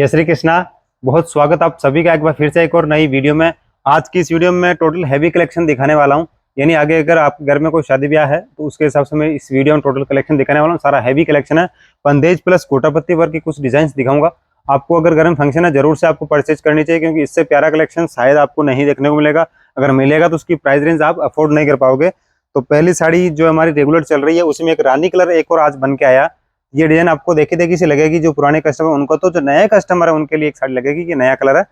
जय श्री कृष्णा। बहुत स्वागत आप सभी का एक बार फिर से एक और नई वीडियो में। आज की इस वीडियो में मैं टोटल हैवी कलेक्शन दिखाने वाला हूं। यानी आगे अगर आप घर में कोई शादी ब्याह है तो उसके हिसाब से मैं इस वीडियो में टोटल कलेक्शन दिखाने वाला हूं। सारा हैवी कलेक्शन है। बंदेज प्लस गोटापत्ती वर्क की कुछ डिजाइन दिखाऊंगा आपको। अगर घर में फंक्शन है जरूर से आपको परचेज करनी चाहिए, क्योंकि इससे प्यारा कलेक्शन शायद आपको नहीं देखने को मिलेगा। अगर मिलेगा तो उसकी प्राइस रेंज आप अफोर्ड नहीं कर पाओगे। तो पहली साड़ी जो हमारी रेगुलर चल रही है उसमें एक रानी कलर एक और आज बन के आया। ये डिजाइन आपको देखी देखी सी लगेगी जो पुराने कस्टमर उनको, तो जो नए कस्टमर है उनके लिए एक साड़ी लगेगी कि नया कलर है,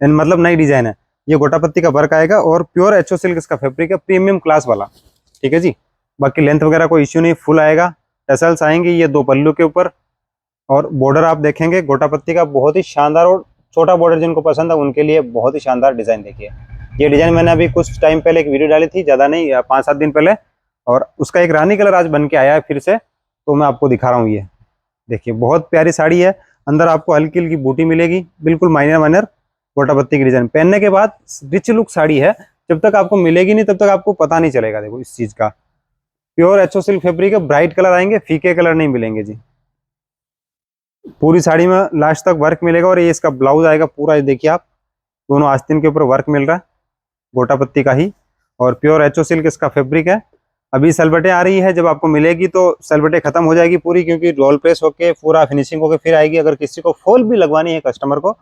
मतलब नई डिजाइन है। ये गोटापत्ती का वर्क आएगा और प्योर एचओ सिल्क इसका फैब्रिक है, प्रीमियम क्लास वाला। ठीक है जी। बाकी लेंथ वगैरह कोई इश्यू नहीं, फुल आएगा। टसल्स आएंगे ये दो पल्लू के ऊपर। और बॉर्डर आप देखेंगे गोटापत्ती का बहुत ही शानदार, और छोटा बॉर्डर जिनको पसंद है उनके लिए बहुत ही शानदार डिजाइन। देखिए ये डिजाइन मैंने अभी कुछ टाइम पहले एक वीडियो डाली थी, ज्यादा नहीं 5-7 दिन पहले, और उसका एक रानी कलर आज बन के आया है फिर से, तो मैं आपको दिखा रहा हूँ। ये देखिए बहुत प्यारी साड़ी है। अंदर आपको हल्की हल्की बूटी मिलेगी, बिल्कुल माइनर माइनर गोटापत्ती की डिजाइन। पहनने के बाद रिच लुक साड़ी है। जब तक आपको मिलेगी नहीं तब तक आपको पता नहीं चलेगा। देखो इस चीज का प्योर एचओ सिल्क फैब्रिक है। ब्राइट कलर आएंगे, फीके कलर नहीं मिलेंगे जी। पूरी साड़ी में लास्ट तक वर्क मिलेगा। और ये इसका ब्लाउज आएगा पूरा। ये देखिए आप, दोनों आस्तीन के ऊपर वर्क मिल रहा है गोटापत्ती का ही, और प्योर एचओ सिल्क इसका फैब्रिक है। अभी सलबटे आ रही है, जब आपको मिलेगी तो सलबटे खत्म हो जाएगी पूरी, क्योंकि रोल प्रेस होके पूरा फिनिशिंग होके फिर आएगी। अगर किसी को फॉल भी लगवानी है कस्टमर को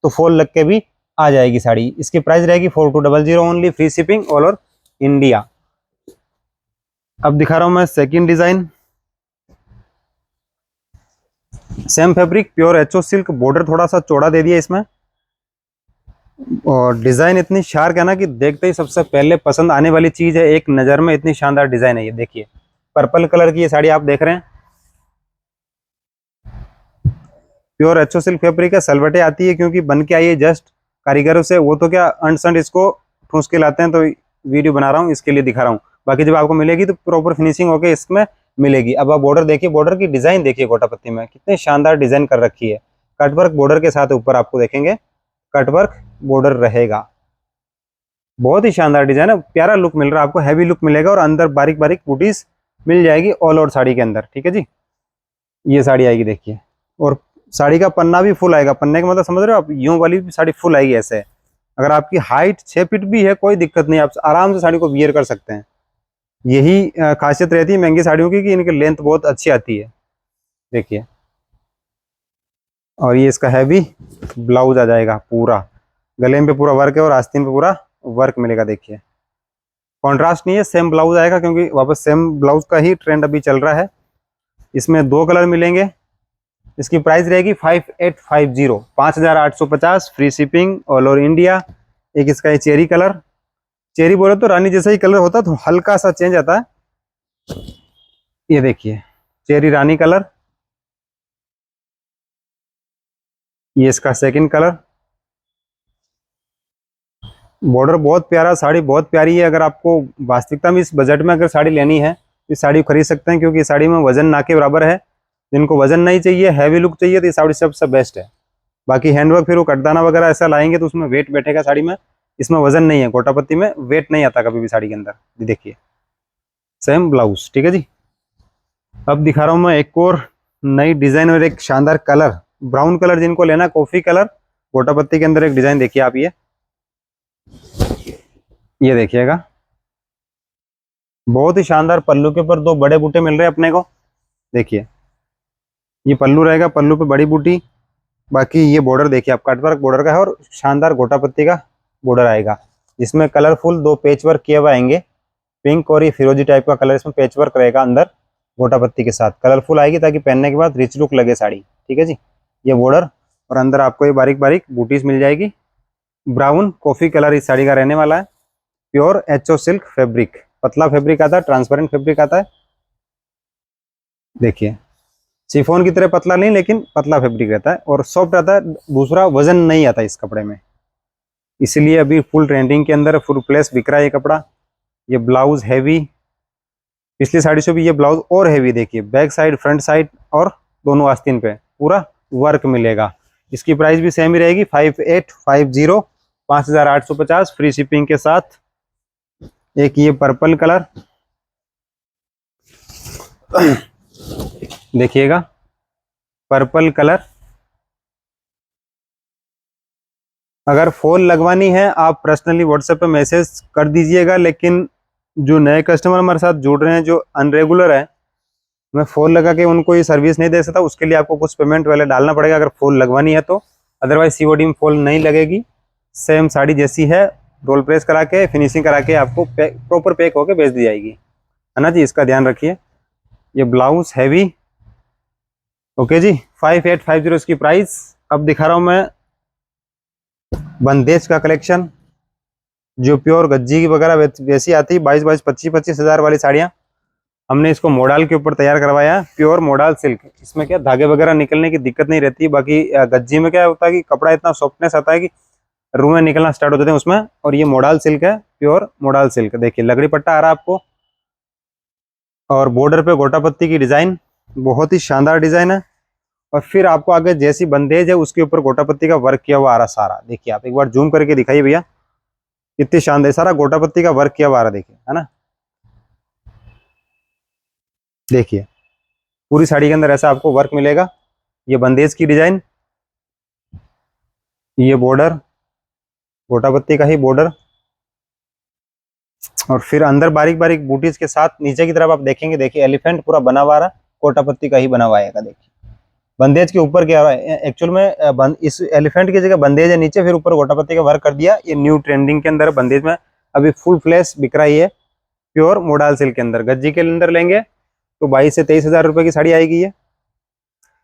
तो फॉल लग के भी आ जाएगी साड़ी। इसकी प्राइस रहेगी 4200 only, free shipping all over India. अब दिखा रहा हूं मैं second design. Same fabric, pure HO silk, border थोड़ा सा चौड़ा दे दिया इसमें, और डिजाइन इतनी शार्क है ना कि देखते ही सबसे पहले पसंद आने वाली चीज है। एक नजर में इतनी शानदार डिजाइन है। ये देखिए पर्पल कलर की ये साड़ी आप देख रहे हैं, प्योर एचओ सिल्क फैब्रिक है। सलवटे आती है क्योंकि बन के आई है जस्ट कारीगरों से, वो तो क्या अंट संट इसको ठूस के लाते हैं, तो वीडियो बना रहा हूँ इसके लिए दिखा रहा हूँ। बाकी जब आपको मिलेगी तो प्रॉपर फिनिशिंग होके इसमें मिलेगी। अब आप बॉर्डर देखिए, बॉर्डर की डिजाइन देखिए गोटापत्ती में कितने शानदार डिजाइन कर रखी है। कटवर्क बॉर्डर के साथ ऊपर आपको देखेंगे कटवर्क बॉर्डर रहेगा। बहुत ही शानदार डिजाइन है, प्यारा लुक मिल रहा है आपको, हैवी लुक मिलेगा। और अंदर बारीक बारीक बूटीज मिल जाएगी ऑल ओवर साड़ी के अंदर। ठीक है जी। ये साड़ी आएगी देखिए, और साड़ी का पन्ना भी फुल आएगा। पन्ने का मतलब समझ रहे हो आप, यूं वाली भी साड़ी फुल आएगी ऐसे। अगर आपकी हाइट 6 फीट भी है कोई दिक्कत नहीं, आप आराम से साड़ी को वियर कर सकते हैं। यही खासियत रहती है महंगी साड़ियों की कि इनकी लेंथ बहुत अच्छी आती है। देखिए, और ये इसका हैवी ब्लाउज आ जाएगा पूरा। गले में पे पूरा वर्क है और आस्तीन पे पूरा वर्क मिलेगा। देखिए कॉन्ट्रास्ट नहीं है, सेम ब्लाउज आएगा, क्योंकि वापस सेम ब्लाउज का ही ट्रेंड अभी चल रहा है। इसमें दो कलर मिलेंगे। इसकी प्राइस रहेगी 5850, 5850, free shipping all over India. एक इसका ये चेरी कलर, चेरी बोले तो रानी जैसा ही कलर होता है, तो हल्का सा चेंज आता है। ये देखिए चेरी रानी कलर, ये इसका सेकंड कलर। बॉर्डर बहुत प्यारा, साड़ी बहुत प्यारी है। अगर आपको वास्तविकता में इस बजट में अगर साड़ी लेनी है तो इस साड़ी खरीद सकते हैं, क्योंकि साड़ी में वजन ना के बराबर है। जिनको वजन नहीं चाहिए, हैवी लुक चाहिए, तो ये साड़ी सबसे बेस्ट है। बाकी हैंडवर्क फिर वो कटदाना वगैरह ऐसा लाएंगे तो उसमें वेट बैठेगा साड़ी में। इसमें वजन नहीं है, गोटापत्ती में वेट नहीं आता कभी भी साड़ी के अंदर। ये देखिए सेम ब्लाउज। ठीक है जी। अब दिखा रहा हूँ मैं एक और नई डिजाइन और एक शानदार कलर, ब्राउन कलर जिनको लेना, कॉफी कलर। गोटापत्ती के अंदर एक डिजाइन देखिए आप, ये देखिएगा बहुत ही शानदार। पल्लू के ऊपर दो बड़े बूटे मिल रहे हैं अपने को। देखिए ये पल्लू रहेगा, पल्लू पे बड़ी बूटी। बाकी ये बॉर्डर देखिए आप, कटवर्क बॉर्डर का है और शानदार गोटापत्ती का बॉर्डर आएगा। इसमें कलरफुल दो पेच वर्क किए हुए आएंगे, पिंक और ये फिरोजी टाइप का कलर इसमें पेच वर्क रहेगा अंदर। गोटापत्ती के साथ कलरफुल आएगी ताकि पहनने के बाद रिच लुक लगे साड़ी। ठीक है जी। ये बॉर्डर और अंदर आपको ये बारीक बारीक बूटीज मिल जाएगी। ब्राउन कॉफी कलर इस साड़ी का रहने वाला है। प्योर एचओ सिल्क फैब्रिक, पतला फैब्रिक आता है, ट्रांसपेरेंट फैब्रिक आता है। देखिए शिफॉन की तरह पतला नहीं, लेकिन पतला फैब्रिक रहता है और सॉफ्ट रहता है। दूसरा वजन नहीं आता इस कपड़े में, इसलिए अभी फुल ट्रेंडिंग के अंदर फुल प्लेस बिक रहा है ये कपड़ा। ये ब्लाउज हैवी, पिछली साड़ी से भी ये ब्लाउज और हैवी। देखिए बैक साइड फ्रंट साइड और दोनों आस्तीन पे पूरा वर्क मिलेगा। इसकी प्राइस भी सेम ही रहेगी 5850, 5850, फ्री शिपिंग के साथ। एक ये पर्पल कलर देखिएगा, पर्पल कलर अगर फॉल लगवानी है आप पर्सनली व्हाट्सएप पे मैसेज कर दीजिएगा, लेकिन जो नए कस्टमर हमारे साथ जुड़ रहे हैं जो अनरेगुलर है, मैं फॉल लगा के उनको ये सर्विस नहीं दे सकता। उसके लिए आपको कुछ पेमेंट पहले डालना पड़ेगा अगर फॉल लगवानी है तो। अदरवाइज सीओडी में फॉल नहीं लगेगी, सेम साड़ी जैसी है रोल प्रेस करा के फिनिशिंग करा के आपको प्रॉपर पैक होके भेज दी जाएगी, है ना जी। इसका ध्यान रखिए। ये ब्लाउज हैवी, ओके जी। 5850 इसकी प्राइस। अब दिखा रहा हूँ मैं बंदेज का कलेक्शन, जो प्योर गज्जी की वगैरह वैसी आती है 22 25 हज़ार वाली साड़ियाँ। हमने इसको मॉडल के ऊपर तैयार करवाया है, प्योर मॉडल सिल्क। इसमें क्या धागे वगैरह निकलने की दिक्कत नहीं रहती। बाकी गज्जी में क्या होता है कि कपड़ा इतना सॉफ्टनेस आता है कि रुएं निकलना स्टार्ट हो जाते हैं उसमें। और ये मॉडल सिल्क है, प्योर मॉडल सिल्क। देखिए लकड़ी पट्टा आ रहा है आपको, और बॉर्डर पे गोटा पत्ती की डिजाइन, बहुत ही शानदार डिजाइन है। और फिर आपको आगे जैसी बंदेज है उसके ऊपर गोटा पत्ती का वर्क किया हुआ आ रहा सारा। देखिए आप एक बार जूम करके दिखाइए भैया, कितनी शानदार, सारा गोटा पत्ती का वर्क किया हुआ आ रहा, देखिए, है ना। देखिए पूरी साड़ी के अंदर ऐसा आपको वर्क मिलेगा। ये बंदेज की डिजाइन, ये बॉर्डर गोटा पत्ती का ही बॉर्डर, और फिर अंदर बारीक बारीक बूटीज के साथ नीचे की तरफ आप देखेंगे, देखिए एलिफेंट पूरा बना हुआ रहा, गोटा पत्ती का ही बना हुआ आएगा। देखिए बंदेज के ऊपर क्या है एक्चुअल में, इस एलिफेंट की जगह बंदेज है नीचे, फिर ऊपर गोटा पत्ती का वर्क कर दिया। ये न्यू ट्रेंडिंग के अंदर बंदेज में अभी फुल फ्लैश बिक रही है, प्योर मोडाल सिल्क के अंदर। गज्जी के अंदर लेंगे तो 22 से 23 हज़ार रुपए की साड़ी आएगी ये।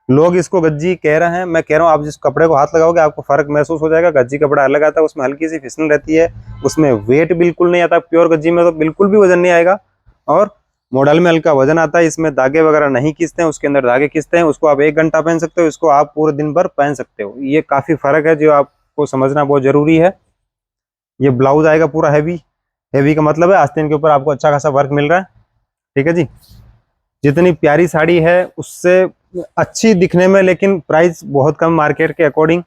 लोग इसको गज्जी कह रहे हैं, मैं कह रहा हूँ आप जिस कपड़े को हाथ लगाओगे आपको फर्क महसूस हो जाएगा। गज्जी कपड़ा अलग आता है, उसमें हल्की सी फिसल रहती है, उसमें वेट बिल्कुल नहीं आता। प्योर गज्जी में तो बिल्कुल भी वजन नहीं आएगा, और मॉडल में हल्का वजन आता है। इसमें धागे वगैरह नहीं खींचते हैं, उसके अंदर धागे खींचते हैं। उसको आप 1 घंटा पहन सकते हो, इसको आप पूरे दिन भर पहन सकते हो। ये काफी फर्क है जो आपको समझना बहुत जरूरी है। ये ब्लाउज आएगा पूरा हैवी, हैवी का मतलब है आस्तीन के ऊपर आपको अच्छा खासा वर्क मिल रहा है, ठीक है जी। जितनी प्यारी साड़ी है उससे अच्छी दिखने में, लेकिन प्राइस बहुत कम मार्केट के अकॉर्डिंग।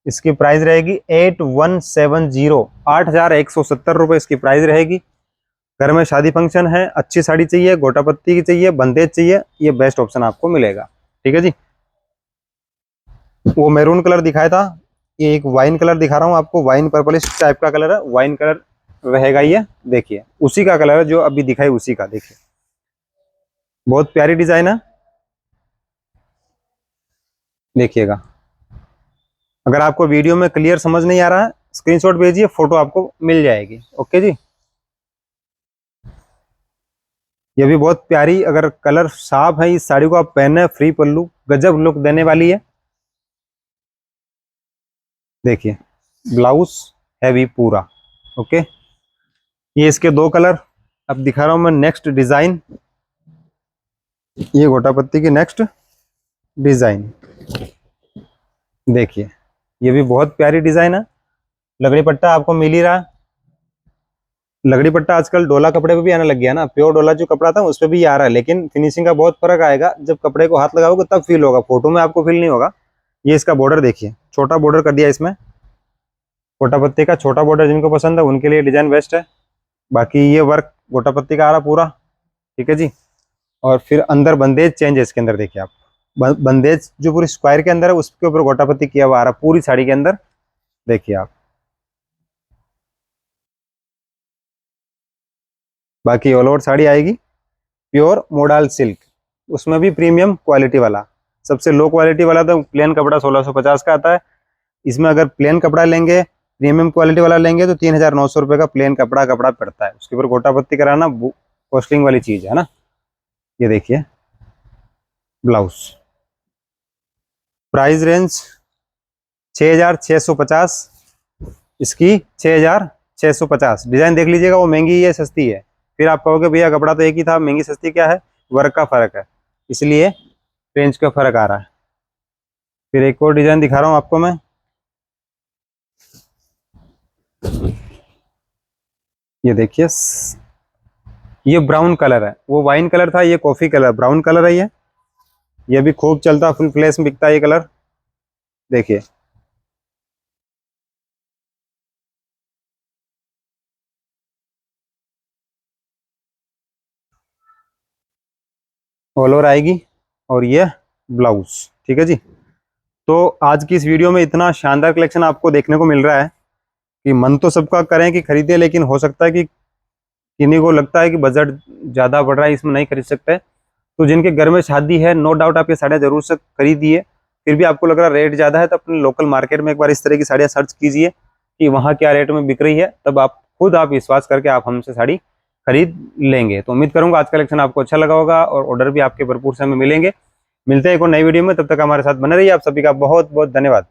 इसकी प्राइस रहेगी 8170, 8170 रुपये इसकी प्राइस रहेगी। घर में शादी फंक्शन है, अच्छी साड़ी चाहिए, गोटा पत्ती की चाहिए, बंदेज चाहिए, ये बेस्ट ऑप्शन आपको मिलेगा, ठीक है जी। वो मैरून कलर दिखाया था, ये एक वाइन कलर दिखा रहा हूँ आपको, वाइन पर्पलिश टाइप का कलर है, वाइन कलर रहेगा ये। देखिए उसी का कलर है जो अभी दिखाई, उसी का। देखिए बहुत प्यारी डिजाइन है, देखिएगा। अगर आपको वीडियो में क्लियर समझ नहीं आ रहा है स्क्रीनशॉट भेजिए, फोटो आपको मिल जाएगी, ओके जी। ये भी बहुत प्यारी, अगर कलर साफ है इस साड़ी को आप पहने, फ्री पल्लू गजब लुक देने वाली है। देखिए ब्लाउज हैवी पूरा, ओके। ये इसके 2 कलर अब दिखा रहा हूं मैं। नेक्स्ट डिजाइन, ये गोटा पत्ती की नेक्स्ट डिजाइन, देखिए ये भी बहुत प्यारी डिजाइन है। लगड़ी पट्टा आपको मिल ही रहा है। लगड़ी पट्टा आजकल डोला कपड़े पे भी आने लग गया ना, प्योर डोला जो कपड़ा था उस पर भी आ रहा है, लेकिन फिनिशिंग का बहुत फर्क आएगा। जब कपड़े को हाथ लगाओगे तब फील होगा, फोटो में आपको फील नहीं होगा। ये इसका बॉर्डर देखिए, छोटा बॉर्डर कर दिया इसमें, गोटा पत्ती का छोटा बॉर्डर जिनको पसंद है उनके लिए डिजाइन बेस्ट है। बाकी ये वर्क गोटा पत्ती का आ रहा पूरा, ठीक है जी। और फिर अंदर बंदेज चेंज है इसके अंदर, देखिए आप बंदेज जो पूरी स्क्वायर के अंदर है उसके ऊपर गोटा पत्ती किया हुआ आ रहा पूरी साड़ी के अंदर, देखिए आप। बाकी ऑल ओवर साड़ी आएगी प्योर मोडाल सिल्क, उसमें भी प्रीमियम क्वालिटी वाला। सबसे लो क्वालिटी वाला तो प्लेन कपड़ा 1650 का आता है। इसमें अगर प्लेन कपड़ा लेंगे, प्रीमियम क्वालिटी वाला लेंगे तो 3900 रुपये का प्लेन कपड़ा कपड़ा पड़ता है। उसके ऊपर गोटा पत्ती कराना कॉस्टिंग वाली चीज है ना। ये देखिए ब्लाउज, प्राइस रेंज 6650, इसकी 6650। डिजाइन देख लीजिएगा, वो महंगी है सस्ती है, फिर आप कहोगे भैया कपड़ा तो एक ही था, महंगी सस्ती क्या है, वर्क का फर्क है, इसलिए रेंज का फर्क आ रहा है। फिर एक और डिजाइन दिखा रहा हूँ आपको मैं, ये देखिए। ये ब्राउन कलर है, वो वाइन कलर था, ये कॉफी कलर, ब्राउन कलर है ये भी खूब चलता, फुल फ्लैश में बिकता है ये कलर, देखिए। ऑल ओवर आएगी, और ये ब्लाउज, ठीक है जी। तो आज की इस वीडियो में इतना शानदार कलेक्शन आपको देखने को मिल रहा है कि मन तो सबका करें कि खरीदे, लेकिन हो सकता है कि किन्हीं को लगता है कि बजट ज़्यादा बढ़ रहा है, इसमें नहीं खरीद सकते। तो जिनके घर में शादी है, नो डाउट आप ये साड़ियाँ जरूर से खरीदिए। फिर भी आपको लग रहा है रेट ज़्यादा है तो अपने लोकल मार्केट में एक बार इस तरह की साड़ियाँ सर्च कीजिए कि वहाँ क्या रेट में बिक रही है, तब आप खुद आप विश्वास करके आप हमसे साड़ी खरीद लेंगे। तो उम्मीद करूंगा आज का कलेक्शन आपको अच्छा लगा होगा और ऑर्डर भी आपके भरपूर से हमें मिलेंगे। मिलते हैं एक और नई वीडियो में, तब तक हमारे साथ बने रहिए। आप सभी का बहुत बहुत धन्यवाद।